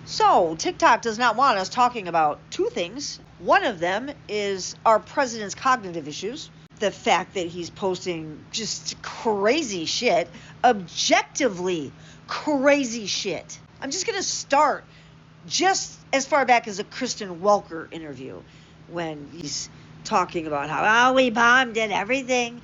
So, TikTok does not want us talking about two things. One of them is our president's cognitive issues. The fact that he's posting just crazy shit, objectively crazy shit. I'm just going to start just as far back as a Kristen Welker interview when he's talking about how, we bombed it, everything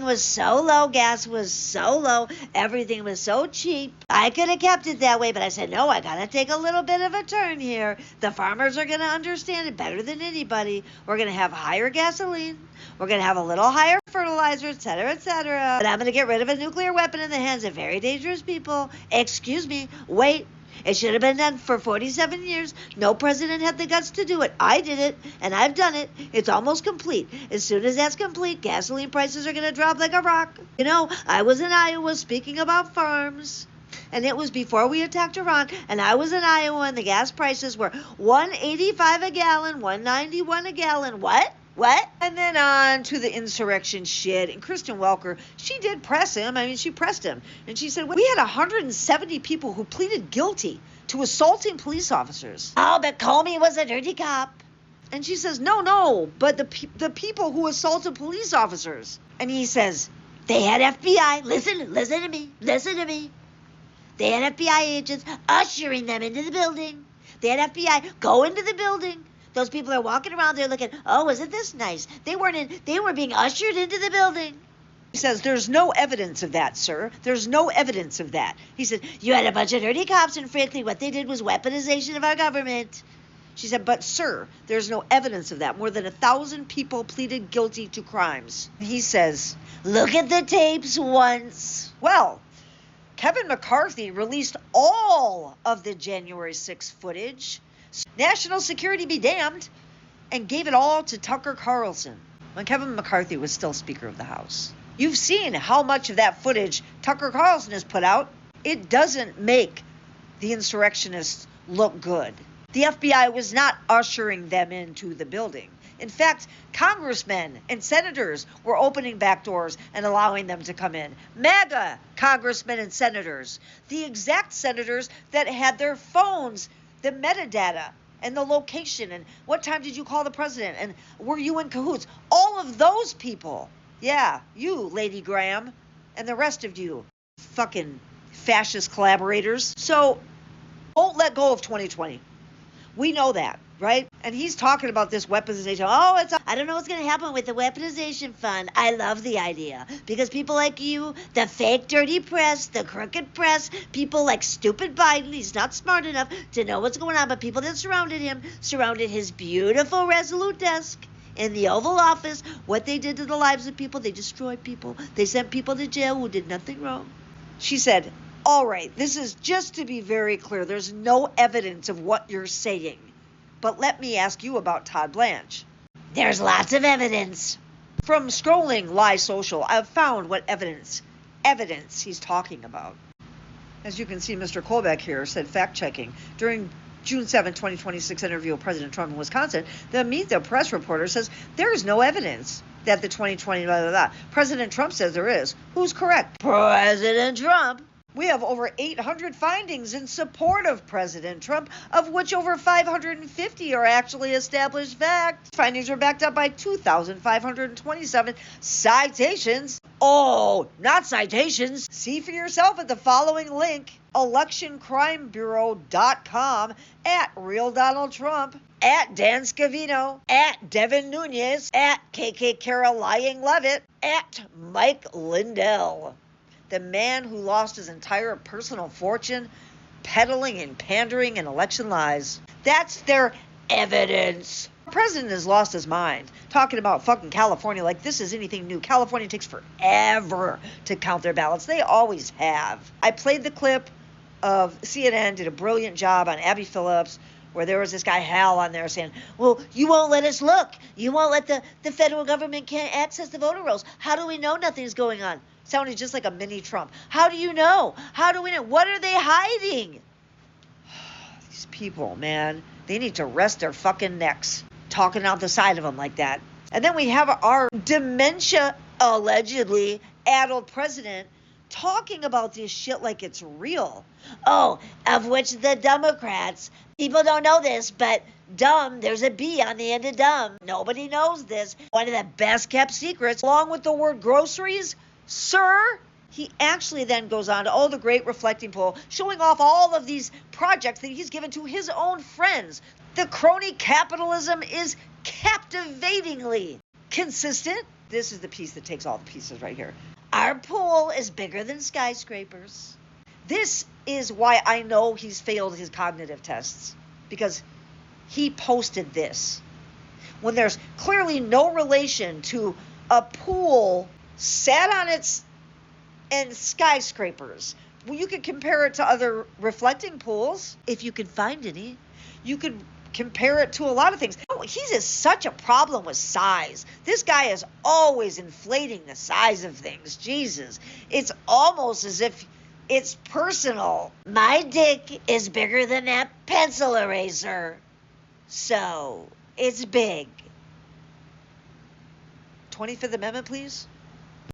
was so low, gas was so low, everything was so cheap. I could have kept it that way, but I said, no, I gotta take a little bit of a turn here. The farmers are gonna understand it better than anybody. We're gonna have higher gasoline, we're gonna have a little higher fertilizer, etc., etc. But I'm gonna get rid of a nuclear weapon in the hands of very dangerous people. Excuse me, wait. It should have been done for 47 years. No president had the guts to do it. I did it, and I've done it. It's almost complete. As soon as that's complete, gasoline prices are going to drop like a rock. You know, I was in Iowa speaking about farms, and it was before we attacked Iran, and I was in Iowa, and the gas prices were $1.85 a gallon, $1.91 a gallon. What? And then on to the insurrection shit. And Kristen Welker, she did press him. I mean, she pressed him. And she said, we had 170 people who pleaded guilty to assaulting police officers. Oh, but Comey was a dirty cop. And she says, no, but the people who assaulted police officers. And he says, they had FBI. Listen to me. They had FBI agents ushering them into the building. They had FBI go into the building. Those people are walking around there looking, oh, isn't this nice? They were being ushered into the building. He says, there's no evidence of that, sir. There's no evidence of that. He said, you had a bunch of dirty cops, and frankly, what they did was weaponization of our government. She said, but sir, there's no evidence of that. More than 1,000 people pleaded guilty to crimes. He says, look at the tapes once. Well, Kevin McCarthy released all of the January 6th footage. National security be damned, and gave it all to Tucker Carlson when Kevin McCarthy was still Speaker of the House. You've seen how much of that footage Tucker Carlson has put out. It doesn't make the insurrectionists look good. The FBI was not ushering them into the building. In fact, congressmen and senators were opening back doors and allowing them to come in. MAGA congressmen and senators, the exact senators that had their phones, the metadata and the location and what time did you call the president and were you in cahoots? All of those people. Yeah, you, Lady Graham, and the rest of you fucking fascist collaborators. So don't let go of 2020. We know that, right? And he's talking about this weaponization. I don't know what's going to happen with the weaponization fund. I love the idea because people like you, the fake dirty press, the crooked press, people like stupid Biden, he's not smart enough to know what's going on, but people that surrounded his beautiful Resolute desk in the Oval Office. What they did to the lives of people, they destroyed people. They sent people to jail who did nothing wrong. She said, all right, this is just to be very clear. There's no evidence of what you're saying. But let me ask you about Todd Blanche. There's lots of evidence. From scrolling Lie Social, I've found what evidence he's talking about. As you can see, Mr. Colbeck here said fact-checking. During June 7, 2026 interview with President Trump in Wisconsin, the Meet the Press reporter says there is no evidence that the 2020 blah, blah, blah. President Trump says there is. Who's correct? President Trump. We have over 800 findings in support of President Trump, of which over 550 are actually established facts. Findings are backed up by 2,527 citations. Oh, not citations. See for yourself at the following link, electioncrimebureau.com, at Real Donald Trump, at Dan Scavino, at Devin Nunes, at KK Carol Lying Levitt, at Mike Lindell. The man who lost his entire personal fortune peddling and pandering in election lies. That's their evidence. The president has lost his mind talking about fucking California like this is anything new. California takes forever to count their ballots. They always have. I played the clip of CNN did a brilliant job on Abby Phillips where there was this guy Hal on there saying, well, you won't let us look. You won't let the federal government can't access the voter rolls. How do we know nothing's going on? Sounded just like a mini Trump. How do you know? How do we know? What are they hiding? These people, man, they need to rest their fucking necks talking out the side of them like that. And then we have our dementia, allegedly addled president talking about this shit like it's real. Oh, of which the Democrats, people don't know this, but dumb, there's a B on the end of dumb. Nobody knows this. One of the best kept secrets. Along with the word groceries, sir. He actually then goes on to the great reflecting poll, showing off all of these projects that he's given to his own friends. The crony capitalism is captivatingly consistent. This is the piece that takes all the pieces right here. Our pool is bigger than skyscrapers. This is why I know he's failed his cognitive tests, because he posted this when there's clearly no relation to a pool sat on its and skyscrapers. Well, you could compare it to other reflecting pools if you could find any. You could compare it to a lot of things. He's such a problem with size. This guy is always inflating the size of things. Jesus. It's almost as if it's personal. My dick is bigger than that pencil eraser. So, it's big. 25th Amendment, please.